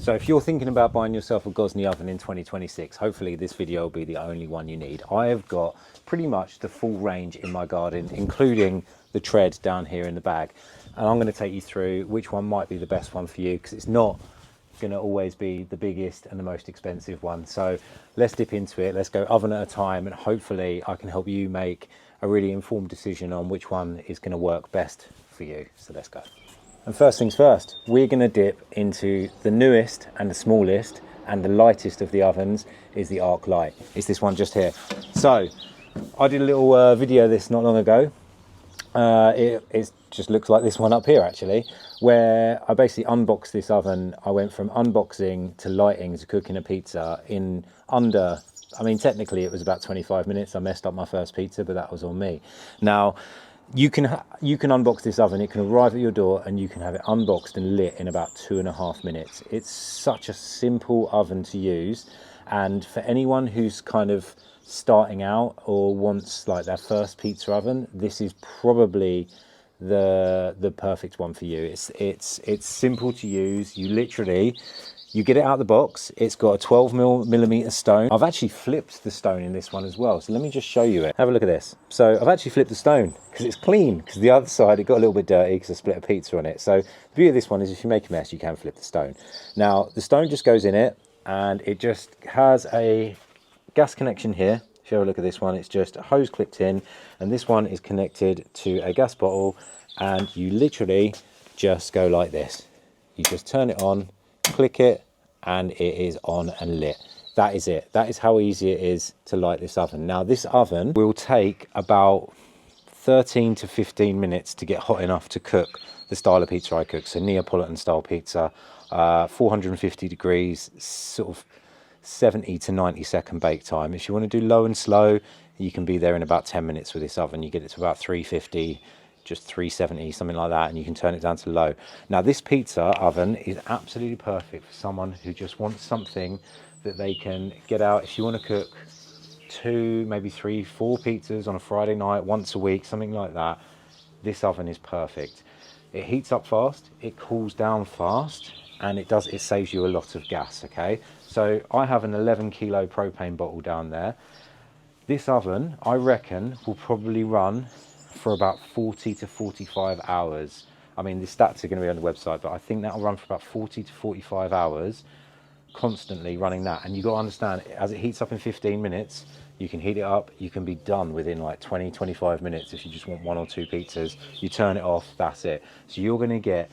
So if you're thinking about buying yourself a Gozney oven in 2026, hopefully this video will be the only one you need. I have got pretty much the full range in my garden, including the tread down here in the bag. And I'm going to take you through which one might be the best one for you, because it's not going to always be the biggest and the most expensive one. So let's dip into it. Let's go oven at a time, and hopefully I can help you make a really informed decision on which one is going to work best for you. So let's go. And first things first, we're going to dip into the newest and the smallest and the lightest of the ovens is the Arc Lite. It's this one just here. So I did a little video of this not long ago. It just looks like this one up here actually, where I basically unboxed this oven. I went from unboxing to lighting to cooking a pizza in under, I mean technically it was about 25 minutes. I messed up my first pizza, but that was on me. Now you can unbox this oven. It can arrive at your door and you can have it unboxed and lit in about 2.5 minutes. It's such a simple oven to use, and for anyone who's kind of starting out or wants like their first pizza oven, this is probably the perfect one for you. It's simple to use. You get it out of the box. It's got a 12mm stone. I've actually flipped the stone in this one as well. So let me just show you it. Have a look at this. So I've actually flipped the stone because it's clean, because the other side, it got a little bit dirty because I split a pizza on it. So the beauty of this one is if you make a mess, you can flip the stone. Now, the stone just goes in it and it just has a gas connection here. If you have a look at this one, it's just a hose clipped in, and this one is connected to a gas bottle, and you literally just go like this. You just turn it on, click it, and it is on and lit. That is it. That is how easy it is to light this oven. Now this oven will take about 13 to 15 minutes to get hot enough to cook the style of pizza I cook. So Neapolitan style pizza, 450 degrees, sort of 70 to 90 second bake time. If you want to do low and slow, you can be there in about 10 minutes with this oven. You get it to about 350, just 370, something like that, and you can turn it down to low. Now this pizza oven is absolutely perfect for someone who just wants something that they can get out. If you want to cook 2, maybe 3, 4 pizzas on a Friday night, once a week, something like that, this oven is perfect. It heats up fast, it cools down fast, and it saves you a lot of gas. Okay, so I have an 11 kilo propane bottle down there. This oven, I reckon, will probably run for about 40 to 45 hours. I mean, the stats are going to be on the website, but I think that'll run for about 40 to 45 hours constantly running that. And you've got to understand, as it heats up in 15 minutes, you can heat it up, you can be done within like 20, 25 minutes. If you just want 1 or 2 pizzas, you turn it off, that's it. So you're going to get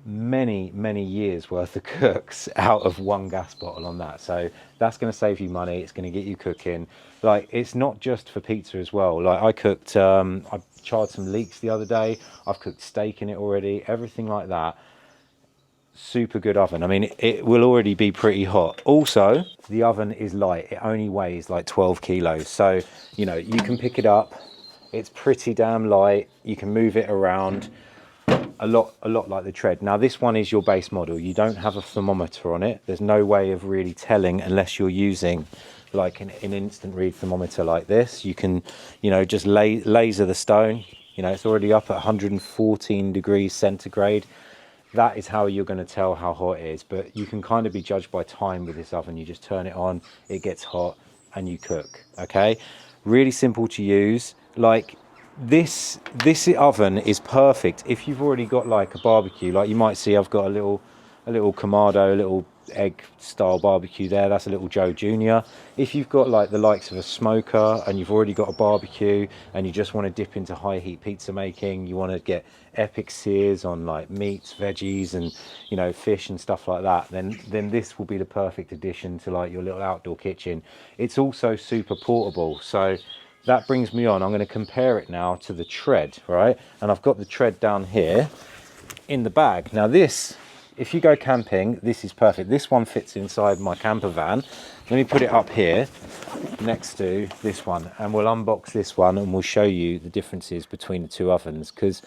many years worth of cooks out of one gas bottle on that. So that's going to save you money. It's going to get you cooking. Like, it's not just for pizza as well. Like, I cooked I charred some leeks the other day. I've cooked steak in it already, everything like that. Super good oven. I mean, it will already be pretty hot. Also, the oven is light. It only weighs like 12 kilos. So, you know, you can pick it up. It's pretty damn light. You can move it around a lot like the tread. Now this one is your base model. You don't have a thermometer on it. There's no way of really telling unless you're using like an instant read thermometer like this. You can, you know, just laser the stone. You know, it's already up at 114 degrees centigrade. That is how you're going to tell how hot it is. But you can kind of be judged by time with this oven. You just turn it on, it gets hot, and you cook. Okay, really simple to use. Like, this oven is perfect if you've already got like a barbecue. Like, you might see I've got a little Kamado, a little egg style barbecue there. That's a little Joe Jr. If you've got like the likes of a smoker and you've already got a barbecue and you just want to dip into high heat pizza making, you want to get epic sears on like meats, veggies, and, you know, fish and stuff like that, then this will be the perfect addition to like your little outdoor kitchen. It's also super portable. So that brings me on. I'm going to compare it now to the tread, right? And I've got the tread down here in the bag. Now this, if you go camping, this is perfect. This one fits inside my camper van. Let me put it up here next to this one, and we'll unbox this one and we'll show you the differences between the two ovens, because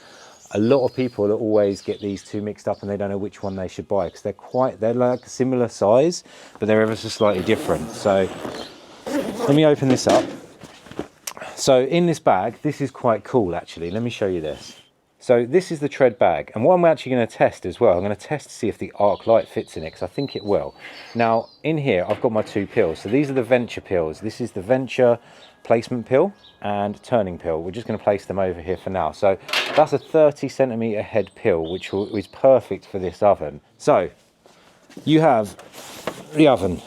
a lot of people always get these two mixed up and they don't know which one they should buy, because they're like a similar size, but they're ever so slightly different. So let me open this up. So in this bag, this is quite cool actually. Let me show you this. So this is the tread bag, and what I'm actually going to test as well, I'm going to test to see if the arc light fits in it, because I think it will. Now in here I've got my 2 pills. So these are the Venture pills. This is the Venture placement pill and turning pill. We're just going to place them over here for now. So that's a 30 centimeter head pill, which is perfect for this oven. So you have the oven,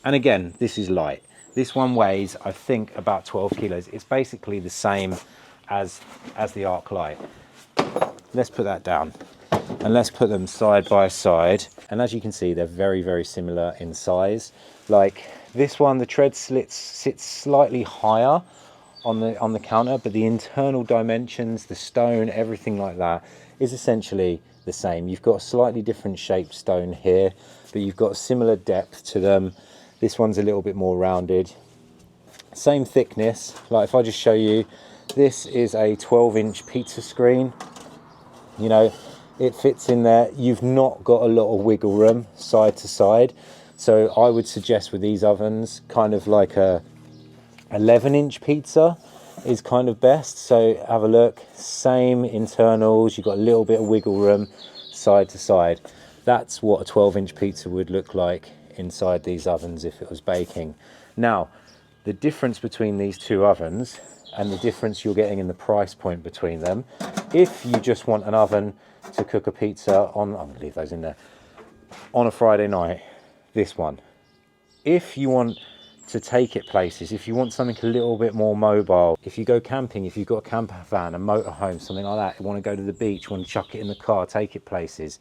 and again, this is light. This one weighs, I think, about 12 kilos. It's basically the same as the arc light. Let's put that down and let's put them side by side, and as you can see, they're very, very similar in size. Like this one, the tread sits slightly higher on the counter, but the internal dimensions, the stone, everything like that is essentially the same. You've got a slightly different shaped stone here, but you've got a similar depth to them. This one's a little bit more rounded, same thickness. Like if I just show you, this is a 12-inch pizza screen. You know, it fits in there. You've not got a lot of wiggle room side to side. So I would suggest with these ovens, kind of like a 11-inch pizza is kind of best. So have a look, same internals. You've got a little bit of wiggle room side to side. That's what a 12-inch pizza would look like inside these ovens if it was baking. Now, the difference between these 2 ovens and the difference you're getting in the price point between them, if you just want an oven to cook a pizza on, I'm gonna leave those in there, on a Friday night, this one. If you want to take it places, if you want something a little bit more mobile, if you go camping, if you've got a camper van, a motorhome, something like that, you want to go to the beach, want to chuck it in the car, take it places,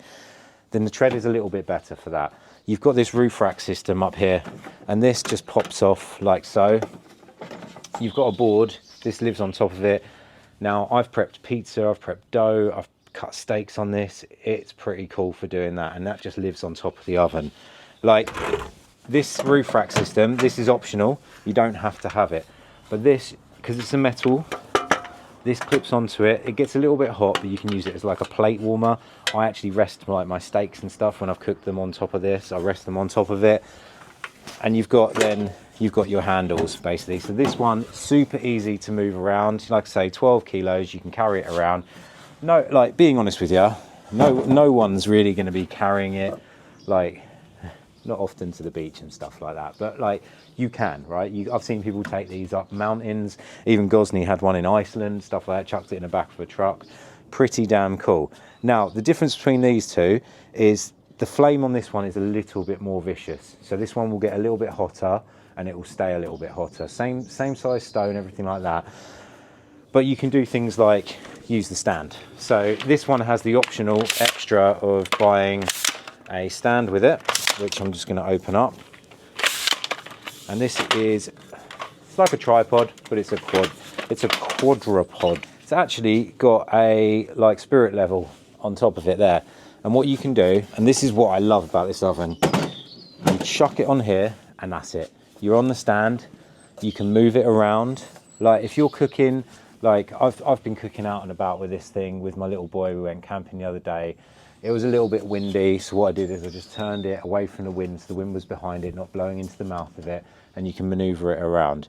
then the tread is a little bit better for that. You've got this roof rack system up here, and this just pops off like so. You've got a board, this lives on top of it. Now I've prepped pizza, I've prepped dough, I've cut steaks on this. It's pretty cool for doing that, and that just lives on top of the oven. Like this roof rack system, this is optional, you don't have to have it, but this, because it's a metal, this clips onto it. It gets a little bit hot, but you can use it as like a plate warmer. I actually rest like my steaks and stuff when I've cooked them on top of this. I rest them on top of it, and you've got your handles basically. So this one, super easy to move around. Like I say, 12 kilos, you can carry it around. No, like being honest with you, no one's really going to be carrying it, like not often to the beach and stuff like that, but like you can, right? I've seen people take these up mountains. Even Gozney had one in Iceland, stuff like that, chucked it in the back of a truck. Pretty damn cool. Now, the difference between these two is the flame on this one is a little bit more vicious. So this one will get a little bit hotter and it will stay a little bit hotter. Same size stone, everything like that. But you can do things like use the stand. So this one has the optional extra of buying a stand with it, which I'm just going to open up. And this is, it's like a tripod, but it's a quadrupod. It's actually got a like spirit level on top of it there. And what you can do, and this is what I love about this oven, you chuck it on here and that's it. You're on the stand, you can move it around. Like if you're cooking, like I've been cooking out and about with this thing with my little boy. We went camping the other day. It was a little bit windy, so what I did is I just turned it away from the wind, so the wind was behind it, not blowing into the mouth of it, and you can maneuver it around.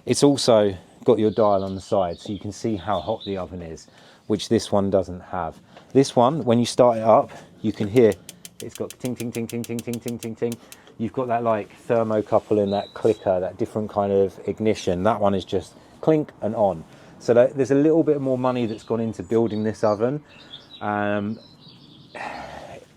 It's also got your dial on the side, so you can see how hot the oven is, which this one doesn't have. This one, when you start it up, you can hear it's got ting, ting, ting, ting, ting, ting, ting, ting, ting. You've got that like thermocouple and that clicker, that different kind of ignition. That one is just clink and on. So there's a little bit more money that's gone into building this oven.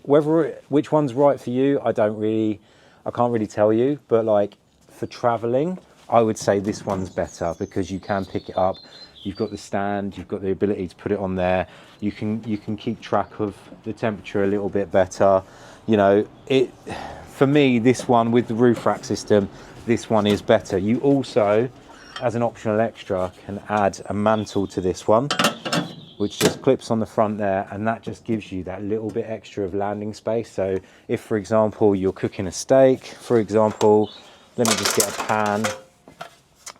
Which one's right for you, I can't really tell you, but like for traveling, I would say this one's better because you can pick it up. You've got the stand, you've got the ability to put it on there. You can keep track of the temperature a little bit better. You know, for me, this one with the roof rack system, this one is better. You also, as an optional extra, can add a mantle to this one, which just clips on the front there, and that just gives you that little bit extra of landing space. So if, for example, you're cooking a steak, for example, let me just get a pan.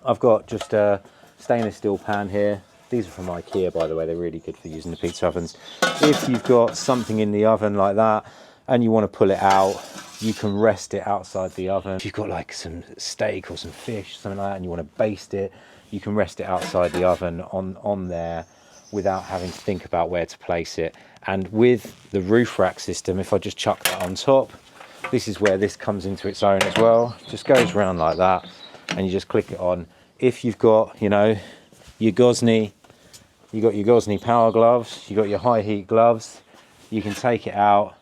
I've got just a stainless steel pan here. These are from IKEA, by the way. They're really good for using the pizza ovens. If you've got something in the oven like that and you want to pull it out, you can rest it outside the oven. If you've got like some steak or some fish, something like that, and you want to baste it, you can rest it outside the oven on there. without having to think about where to place it. And with the roof rack system, if I just chuck that on top, this is where this comes into its own as well. Just goes around like that, and you just click it on. If you've got, you know, your Gozney, you got your Gozney power gloves, you got your high heat gloves, you can take it out,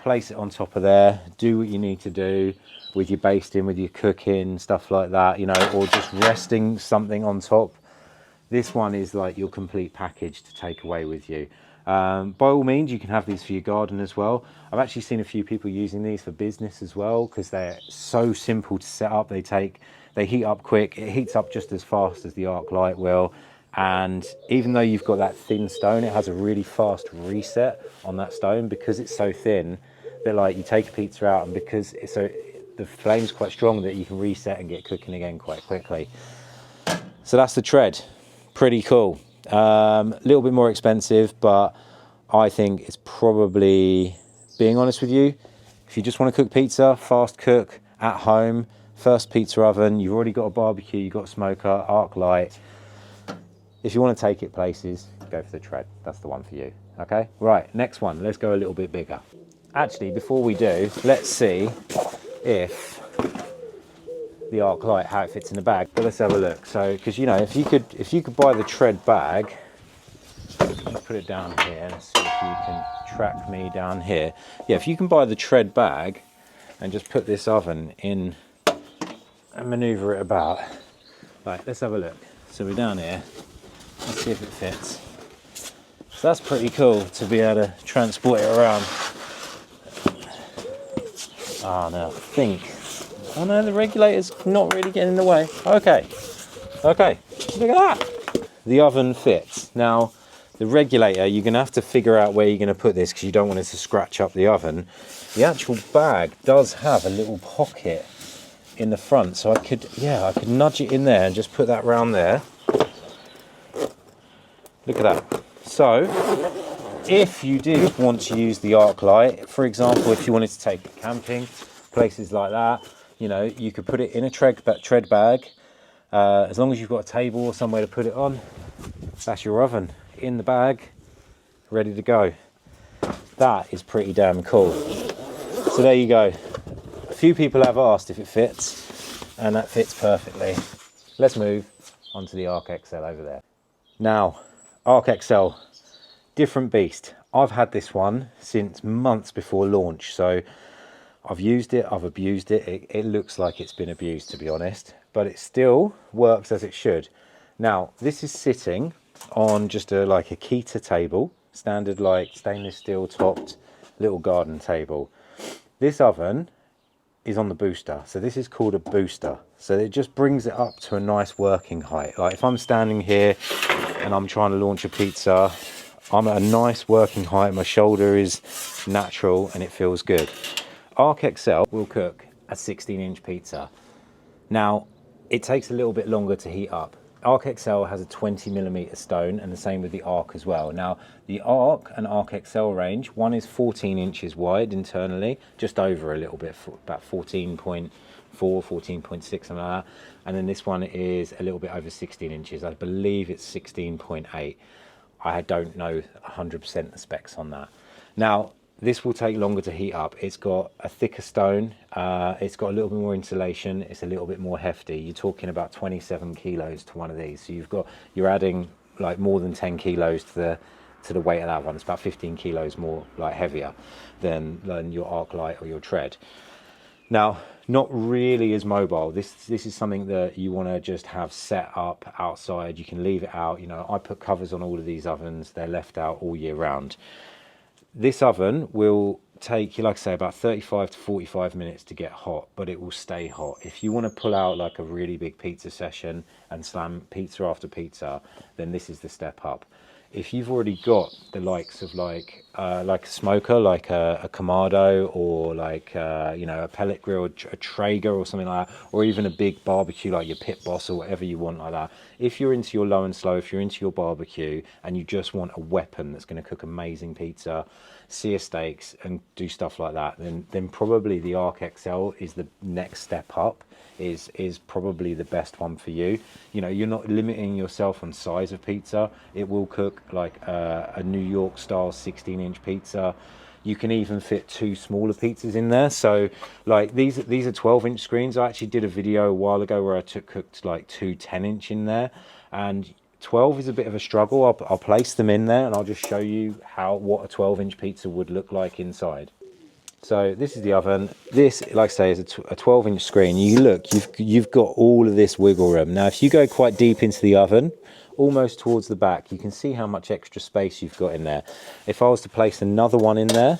place it on top of there, do what you need to do with your basting, with your cooking, stuff like that, you know, or just resting something on top. This one is like your complete package to take away with you. By all means, you can have these for your garden as well. I've actually seen a few people using these for business as well, because they're so simple to set up. They heat up quick. It heats up just as fast as the arc light will. And even though you've got that thin stone, it has a really fast reset on that stone because it's so thin that, like, you take a pizza out, and because it's so, the flame's quite strong, that you can reset and get cooking again quite quickly. So that's the Tread. Pretty cool. A little bit more expensive, but I think it's probably, being honest with you, if you just want to cook pizza, fast cook at home, first pizza oven, you've already got a barbecue, you've got a smoker, arc light. If you want to take it places, go for the Tread. That's the one for you. Okay, right, next one. Let's go a little bit bigger. Actually, before we do, let's see if the arc light, how it fits in the bag. But let's have a look. So, because, you know, if you could buy the Tread bag, let's put it down here. Let's see if you can track me down here. Yeah, if you can buy the Tread bag and just put this oven in and maneuver it about. Right, let's have a look. So we're down here. Let's see if it fits. So that's pretty cool to be able to transport it around. Oh no, I think. Oh no, the regulator's not really getting in the way. Okay, look at that. The oven fits. Now, the regulator, you're going to have to figure out where you're going to put this, because you don't want it to scratch up the oven. The actual bag does have a little pocket in the front, so I could nudge it in there and just put that round there. Look at that. So, if you did want to use the arc light, for example, if you wanted to take it camping, places like that, you know, you could put it in a tread bag. As long as you've got a table or somewhere to put it on, that's your oven in the bag, ready to go. That is pretty damn cool. So there you go. A few people have asked if it fits, and that fits perfectly. Let's move on to the Arc XL over there. Now, Arc XL, different beast. I've had this one since months before launch, so I've used it, I've abused it. It looks like it's been abused, to be honest, but it still works as it should. Now, this is sitting on just like a Keeta table, standard like stainless steel topped little garden table. This oven is on the booster, so this is called a booster. So it just brings it up to a nice working height. Like if I'm standing here and I'm trying to launch a pizza, I'm at a nice working height, my shoulder is natural and it feels good. Arc XL will cook a 16-inch pizza. Now, it takes a little bit longer to heat up. Arc XL has a 20mm stone, and the same with the Arc as well. Now, the Arc and Arc XL range, one is 14 inches wide internally, just over a little bit, about 14.4, 14.6, something like that. And then this one is a little bit over 16 inches. I believe it's 16.8. I don't know 100% the specs on that. Now, this will take longer to heat up. It's got a thicker stone. It's got a little bit more insulation. It's a little bit more hefty. You're talking about 27 kilos to one of these. So you're adding like more than 10 kilos to the weight of that one. It's about 15 kilos more like heavier than your Arc Lite or your Tread. Now, not really as mobile. This is something that you want to just have set up outside. You can leave it out. You know, I put covers on all of these ovens. They're left out all year round. This oven will take you, like I say, about 35 to 45 minutes to get hot, but it will stay hot. If you want to pull out like a really big pizza session and slam pizza after pizza, then this is the step up. If you've already got the likes of like like a smoker, like a Kamado, or like you know, a pellet grill, a Traeger or something like that, or even a big barbecue like your Pit Boss or whatever you want like that. If you're into your low and slow, if you're into your barbecue and you just want a weapon that's going to cook amazing pizza, sear steaks and do stuff like that, then probably the Arc XL is the next step up. Is probably the best one for you. You know, you're not limiting yourself on size of pizza. It will cook like a New York style 16-inch pizza. You can even fit 2 smaller pizzas in there. So like these are 12-inch screens. I actually did a video a while ago where I cooked like 2 10-inch in there, and 12 is a bit of a struggle. I'll place them in there and I'll just show you what a 12-inch pizza would look like inside. So this is the oven. This, like I say, is a 12-inch screen. You look, you've got all of this wiggle room. Now, if you go quite deep into the oven, almost towards the back, you can see how much extra space you've got in there. If I was to place another one in there,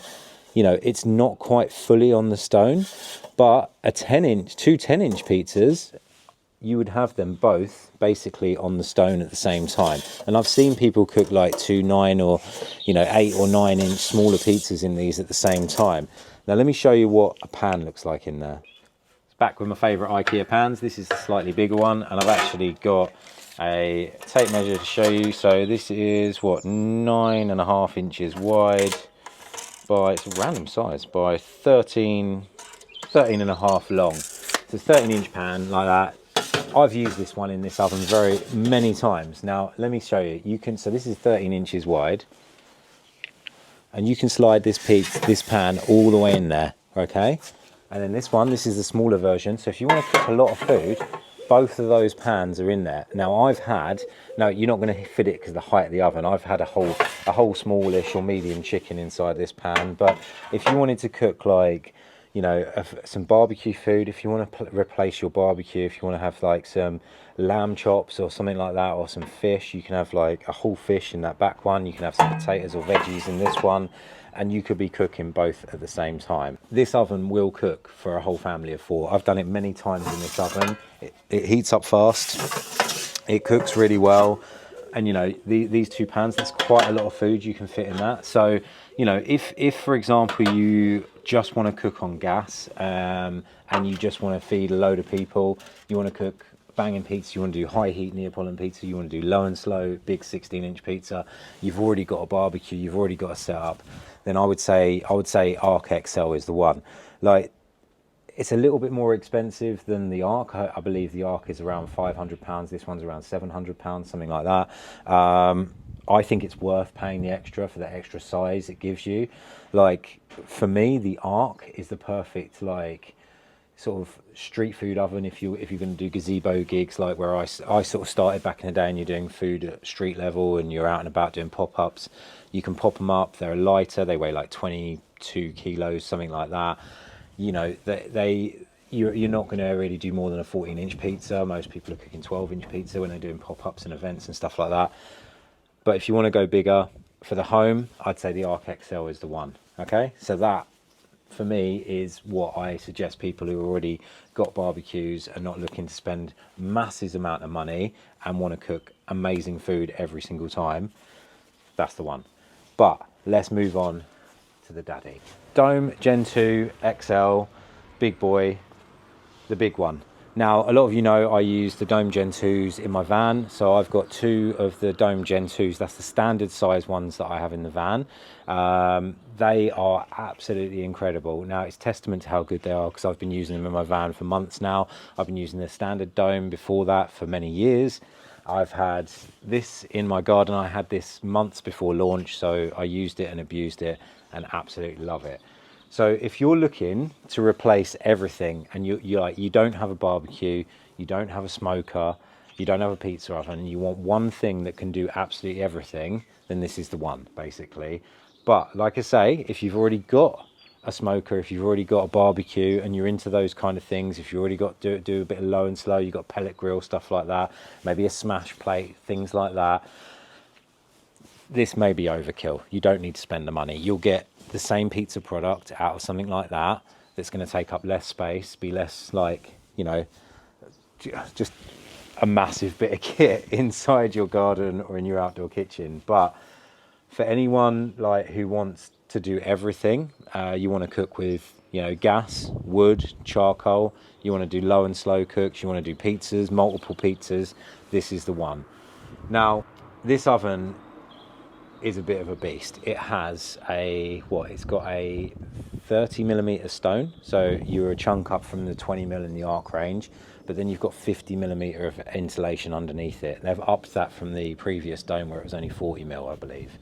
you know, it's not quite fully on the stone, but two 10-inch pizzas, you would have them both basically on the stone at the same time. And I've seen people cook like 2 9 or, you know, 8 or 9-inch smaller pizzas in these at the same time. Now let me show you what a pan looks like in there. It's back with my favorite IKEA pans. This is the slightly bigger one, and I've actually got a tape measure to show you. So this is what, 9.5 inches wide by, it's a random size, by 13.5 long. It's a 13-inch pan like that. I've used this one in this oven many times. Now let me show you. So this is 13 inches wide, and you can slide this pan all the way in there, okay? And then this is the smaller version. So if you want to cook a lot of food, both of those pans are in there. Now you're not going to fit it because of the height of the oven. I've had a whole smallish or medium chicken inside this pan. But if you wanted to cook like, you know, some barbecue food, if you want to replace your barbecue, if you want to have like some lamb chops or something like that, or some fish, you can have like a whole fish in that back one. You can have some potatoes or veggies in this one, and you could be cooking both at the same time. This oven will cook for a whole family of 4. I've done it many times in this oven. It heats up fast, it cooks really well, and you know, these 2 pans, there's quite a lot of food you can fit in that. So, you know, if for example you just want to cook on gas, and you just want to feed a load of people, you want to cook banging pizza, you want to do high heat Neapolitan pizza, you want to do low and slow big 16-inch pizza, you've already got a barbecue, you've already got a setup, then I would say Arc XL is the one. Like, it's a little bit more expensive than the Arc. I believe the Arc is around £500. This one's around £700, something like that. I think it's worth paying the extra for the extra size it gives you. Like, for me, the Arc is the perfect, like, sort of street food oven if you're going to do gazebo gigs, like where I sort of started back in the day, and you're doing food at street level and you're out and about doing pop-ups. You can pop them up. They're lighter. They weigh like 22 kilos, something like that. You know, you're not going to really do more than a 14-inch pizza. Most people are cooking 12-inch pizza when they're doing pop-ups and events and stuff like that. But if you want to go bigger for the home, I'd say the Arc XL is the one. Okay, so that for me is what I suggest people who already got barbecues and not looking to spend massive amount of money and want to cook amazing food every single time. That's the one. But let's move on to the daddy. Dome Gen 2 XL, big boy, the big one. Now, a lot of you know I use the Dome Gen 2s in my van, so I've got 2 of the Dome Gen 2s. That's the standard size ones that I have in the van. They are absolutely incredible. Now, it's testament to how good they are because I've been using them in my van for months now. I've been using the standard Dome before that for many years. I've had this in my garden. I had this months before launch, so I used it and abused it and absolutely love it. So if you're looking to replace everything and you don't have a barbecue, you don't have a smoker, you don't have a pizza oven, and you want one thing that can do absolutely everything, then this is the one, basically. But like I say, if you've already got a smoker, if you've already got a barbecue and you're into those kind of things, if you already got do a bit of low and slow, you've got pellet grill, stuff like that, maybe a smash plate, things like that, this may be overkill. You don't need to spend the money. You'll get the same pizza product out of something like that that's going to take up less space, be less like, you know, just a massive bit of kit inside your garden or in your outdoor kitchen. But For anyone like who wants to do everything, you want to cook with, you know, gas, wood, charcoal, you want to do low and slow cooks, you want to do pizzas, multiple pizzas, this is the one. Now, this oven is a bit of a beast. It has it's got a 30mm stone, so you're a chunk up from the 20mm in the arc range, but then you've got 50mm of insulation underneath it. They've upped that from the previous dome where it was only 40mm, I believe.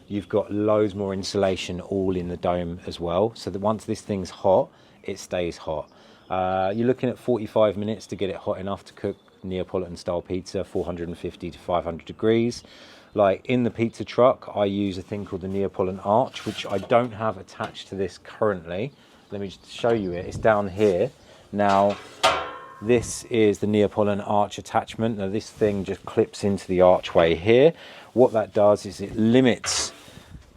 You've got loads more insulation all in the dome as well, so that once this thing's hot, it stays hot. You're looking at 45 minutes to get it hot enough to cook Neapolitan style pizza, 450 to 500 degrees. Like in the pizza truck, I use a thing called the Neapolitan arch, which I don't have attached to this currently. Let me just show you it. It's down here. Now, this is the Neapolitan arch attachment. Now this thing just clips into the archway here. What that does is it limits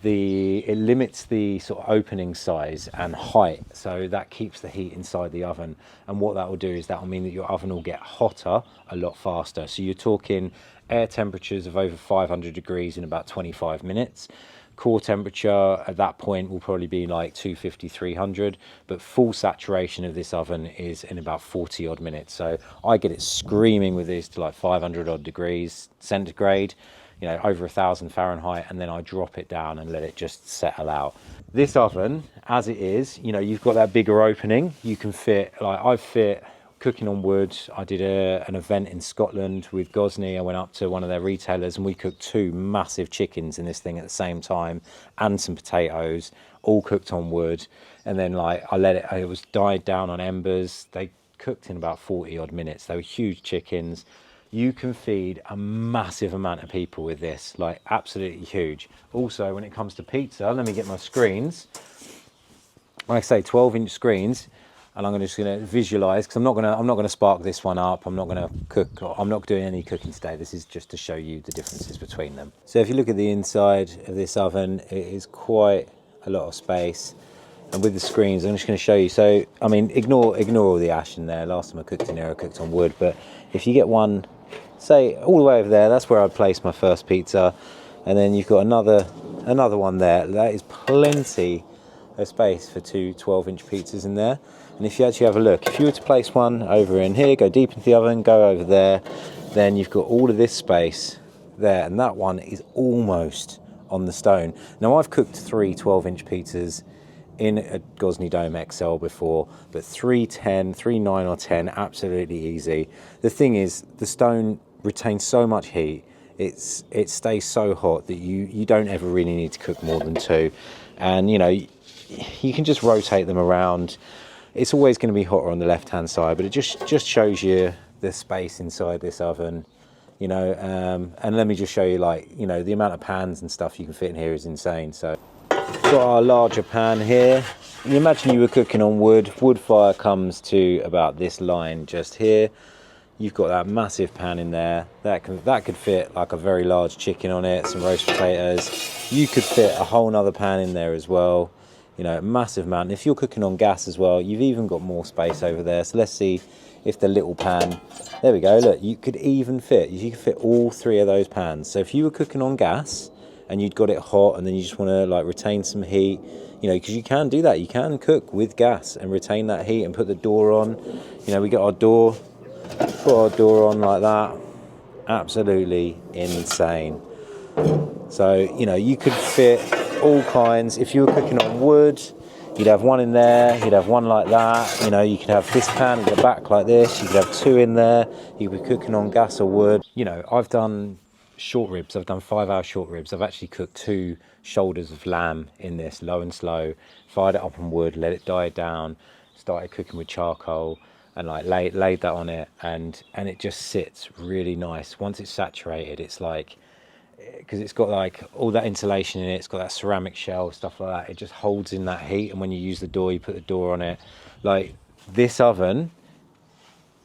the sort of opening size and height, so that keeps the heat inside the oven. And what that will do is that will mean that your oven will get hotter a lot faster. So you're talking air temperatures of over 500 degrees in about 25 minutes. Core temperature at that point will probably be like 250, 300, but full saturation of this oven is in about 40 odd minutes. So I get it screaming with this to like 500 odd degrees centigrade, you know, over 1000 Fahrenheit, and then I drop it down and let it just settle out. This oven, as it is, you know, you've got that bigger opening. You can fit, like I fit cooking on wood. I did an event in Scotland with Gozney. I went up to one of their retailers and we cooked 2 massive chickens in this thing at the same time, and some potatoes, all cooked on wood. And then like it was died down on embers. They cooked in about 40 odd minutes. They were huge chickens. You can feed a massive amount of people with this, like absolutely huge. Also, when it comes to pizza, let me get my screens. Like I say, 12-inch screens, and I'm just going to visualize, because I'm not going to spark this one up. I'm not going to cook. I'm not doing any cooking today. This is just to show you the differences between them. So if you look at the inside of this oven, it is quite a lot of space. And with the screens, I'm just going to show you. So, I mean, ignore all the ash in there. Last time I cooked in here, I cooked on wood. But if you get one, say all the way over there, that's where I placed my first pizza. And then you've got another one there. That is plenty of space for 2 12-inch pizzas in there. And if you actually have a look, if you were to place one over in here, go deep into the oven, go over there, then you've got all of this space there. And that one is almost on the stone. Now, I've cooked 3 12-inch pizzas in a Gozney Dome XL before, but 310, 39 or 10, absolutely easy. The thing is, the stone retains so much heat, it stays so hot that you don't ever really need to cook more than 2. And you know, you can just rotate them around. It's always going to be hotter on the left hand side, but it just shows you the space inside this oven, you know. And let me just show you, like, you know, the amount of pans and stuff you can fit in here is insane. So got our larger pan here. You imagine you were cooking on wood. Wood fire comes to about this line just here. You've got that massive pan in there. That could fit like a very large chicken on it, some roast potatoes. You could fit a whole nother pan in there as well. You know, a massive amount. If you're cooking on gas as well, you've even got more space over there. So let's see if the little pan, there we go. Look, you could fit all 3 of those pans. So if you were cooking on gas and you'd got it hot and then you just want to like retain some heat, you know, because you can do that. You can cook with gas and retain that heat and put the door on. You know, we got our door, put our door on like that. Absolutely insane. So, you know, you could fit all kinds. If you were cooking on wood, you'd have one in there, you'd have one like that. You know, you could have this pan at the back like this. You could have 2 in there. You could be cooking on gas or wood. You know, I've done short ribs. I've done 5-hour short ribs. I've actually cooked 2 shoulders of lamb in this, low and slow, fired it up on wood, let it die down, started cooking with charcoal, and like laid that on it, and it just sits really nice. Once it's saturated, it's like, because it's got like all that insulation in it, it's got that ceramic shell, stuff like that, it just holds in that heat. And when you use the door, you put the door on it. Like this oven,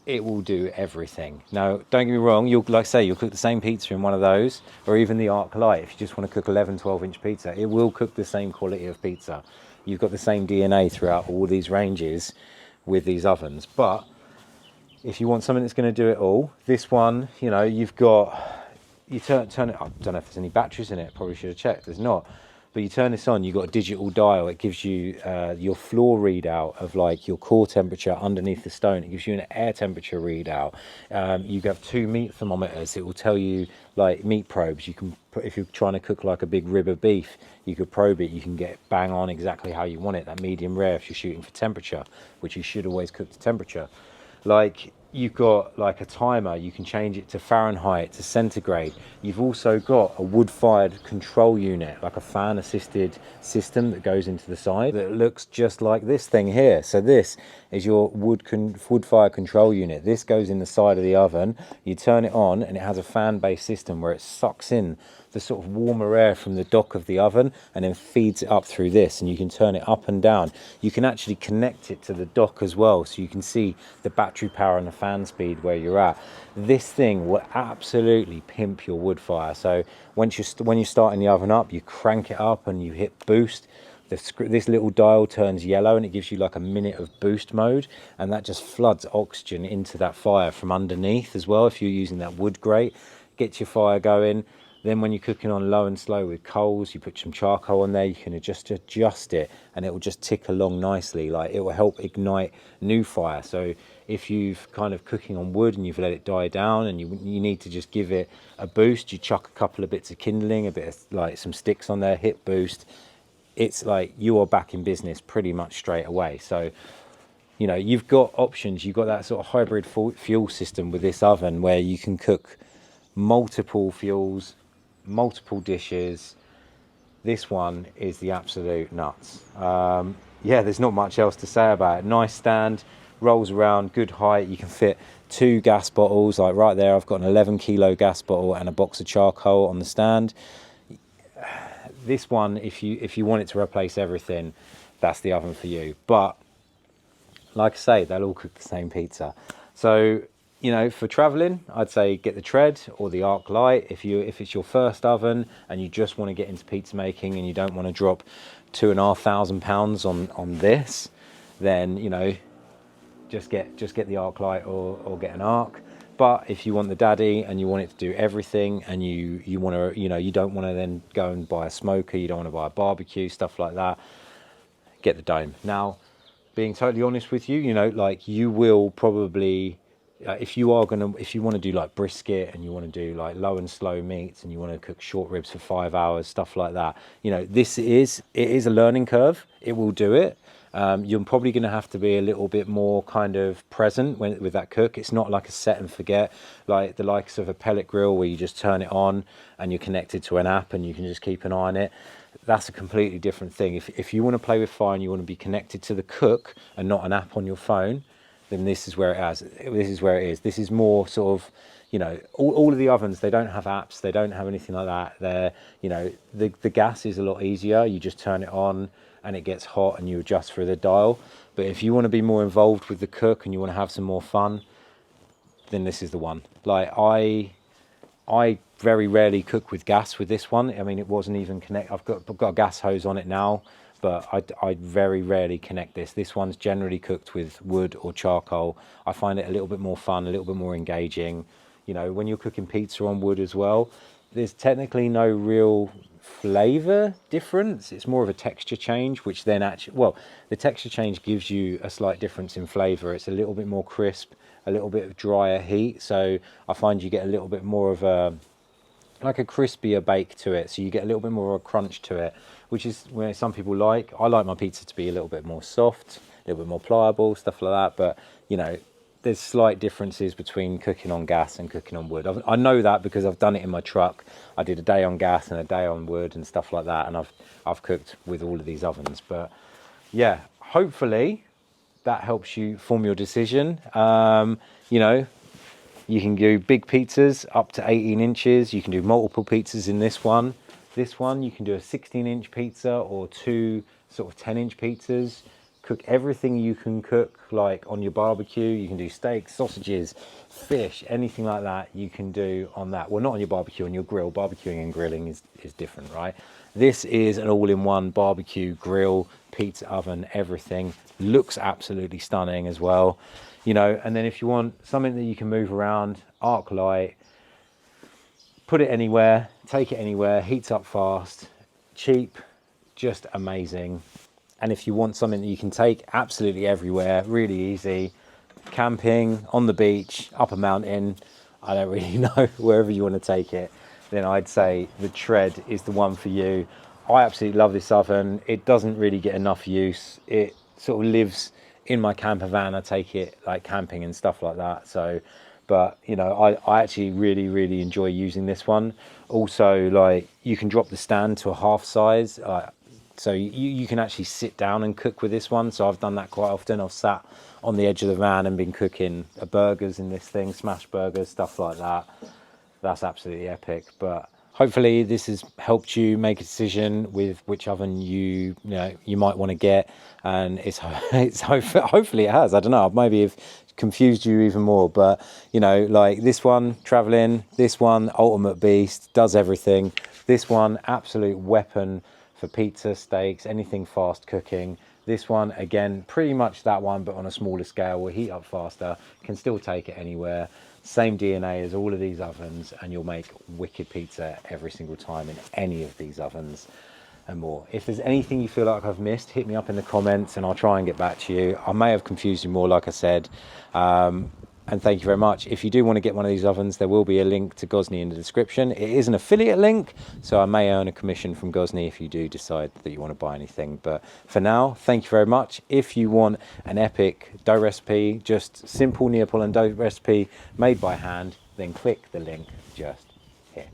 it will do everything. Now, don't get me wrong, you'll cook the same pizza in one of those, or even the Arc Lite. If you just want to cook 11, 12-inch pizza, it will cook the same quality of pizza. You've got the same DNA throughout all these ranges with these ovens. But if you want something that's going to do it all, this one, you know, you've got you turn it. I don't know if there's any batteries in it. Probably should have checked. There's not. But you turn this on, you've got a digital dial. It gives you your floor readout of like your core temperature underneath the stone. It gives you an air temperature readout. You have 2 meat thermometers. It will tell you like meat probes. You can put, if you're trying to cook like a big rib of beef, you could probe it. You can get bang on exactly how you want it. That medium rare if you're shooting for temperature, which you should always cook to temperature. Like you've got like a timer, you can change it to Fahrenheit, to centigrade. You've also got a wood-fired control unit, like a fan-assisted system that goes into the side that looks just like this thing here. So this is your wood-fired control unit. This goes in the side of the oven. You turn it on and it has a fan-based system where it sucks in the sort of warmer air from the dock of the oven and then feeds it up through this, and you can turn it up and down. You can actually connect it to the dock as well, so you can see the battery power and the fan speed where you're at. This thing will absolutely pimp your wood fire. So when you're starting the oven up, you crank it up and you hit boost. This little dial turns yellow and it gives you like a minute of boost mode, and that just floods oxygen into that fire from underneath as well. If you're using that wood grate, gets your fire going. Then when you're cooking on low and slow with coals, you put some charcoal on there, you can just adjust it and it will just tick along nicely. Like it will help ignite new fire. So if you've kind of cooking on wood and you've let it die down and you need to just give it a boost, you chuck a couple of bits of kindling, a bit of like some sticks on there, hit boost. It's like you are back in business pretty much straight away. So, you know, you've got options. You've got that sort of hybrid fuel system with this oven where you can cook multiple fuels, multiple dishes. This one is the absolute nuts. Yeah, there's not much else to say about it. Nice stand, rolls around, good height. You can fit 2 gas bottles, like right there I've got an 11 kilo gas bottle and a box of charcoal on the stand. This one, if you want it to replace everything, that's the oven for you. But like I say, they'll all cook the same pizza. So, you know, for traveling, I'd say get the Tread or the Arc Lite. If it's your first oven and you just want to get into pizza making and you don't want to drop £2,500 on this, then, you know, just get the Arc Lite or get an Arc. But if you want the daddy and you want it to do everything and you want to, you know, you don't want to then go and buy a smoker, you don't want to buy a barbecue, stuff like that, get the Dome. Now, being totally honest with you, you know, like you will probably, if you want to do like brisket and you want to do like low and slow meats and you want to cook short ribs for 5 hours, stuff like that, you know, it is a learning curve. It will do it. You're probably going to have to be a little bit more kind of present with that cook. It's not like a set and forget, like the likes of a pellet grill where you just turn it on and you're connected to an app and you can just keep an eye on it. That's a completely different thing. If you want to play with fire and you want to be connected to the cook and not an app on your phone, then this is where it is. This is more sort of, you know, all of the ovens, they don't have apps, they don't have anything like that. They're, you know, the gas is a lot easier. You just turn it on and it gets hot and you adjust through the dial. But if you want to be more involved with the cook and you want to have some more fun, then this is the one. Like I very rarely cook with gas with this one. I mean, it wasn't even connect. I've got a gas hose on it now, but I very rarely connect this. This one's generally cooked with wood or charcoal. I find it a little bit more fun, a little bit more engaging. You know, when you're cooking pizza on wood as well, there's technically no real flavor difference. It's more of a texture change, which then actually, well, the texture change gives you a slight difference in flavor. It's a little bit more crisp, a little bit of drier heat. So I find you get a little bit more of a crispier bake to it. So you get a little bit more of a crunch to it, which is where some people like. I like my pizza to be a little bit more soft, a little bit more pliable, stuff like that. But, you know, there's slight differences between cooking on gas and cooking on wood. I know that because I've done it in my truck. I did a day on gas and a day on wood and stuff like that, and I've cooked with all of these ovens. But yeah, hopefully that helps you form your decision. You know, you can do big pizzas up to 18 inches. You can do multiple pizzas in this one. This one, you can do a 16-inch pizza or 2 sort of 10-inch pizzas. Cook everything you can cook, like on your barbecue. You can do steaks, sausages, fish, anything like that you can do on that. Well, not on your barbecue, on your grill. Barbecuing and grilling is different, right? This is an all-in-one barbecue, grill, pizza oven, everything. Looks absolutely stunning as well. You know, and then if you want something that you can move around, Arc Lite, put it anywhere, take it anywhere, heats up fast, cheap, just amazing. And if you want something that you can take absolutely everywhere, really easy, camping, on the beach, up a mountain, I don't really know, wherever you want to take it, then I'd say the Tread is the one for you. I absolutely love this oven. It doesn't really get enough use. It sort of lives in my camper van. I take it like camping and stuff like that. So, but you know, I actually really enjoy using this one. Also, like, you can drop the stand to a half size. So you can actually sit down and cook with this one. So I've done that quite often. I've sat on the edge of the van and been cooking burgers in this thing, smash burgers, stuff like that. That's absolutely epic. But hopefully this has helped you make a decision with which oven you might want to get. And it's hopefully it has. I don't know. Maybe have confused you even more. But you know, like this one, traveling. This one, ultimate beast, does everything. This one, absolute weapon for pizza, steaks, anything fast cooking. This one, again, pretty much that one, but on a smaller scale, will heat up faster, can still take it anywhere. Same DNA as all of these ovens, and you'll make wicked pizza every single time in any of these ovens and more. If there's anything you feel like I've missed, hit me up in the comments and I'll try and get back to you. I may have confused you more, like I said. And thank you very much. If you do want to get one of these ovens, there will be a link to Gozney in the description. It is an affiliate link, so I may earn a commission from Gozney if you do decide that you want to buy anything. But for now, thank you very much. If you want an epic dough recipe, just simple Neapolitan dough recipe made by hand, then click the link just here.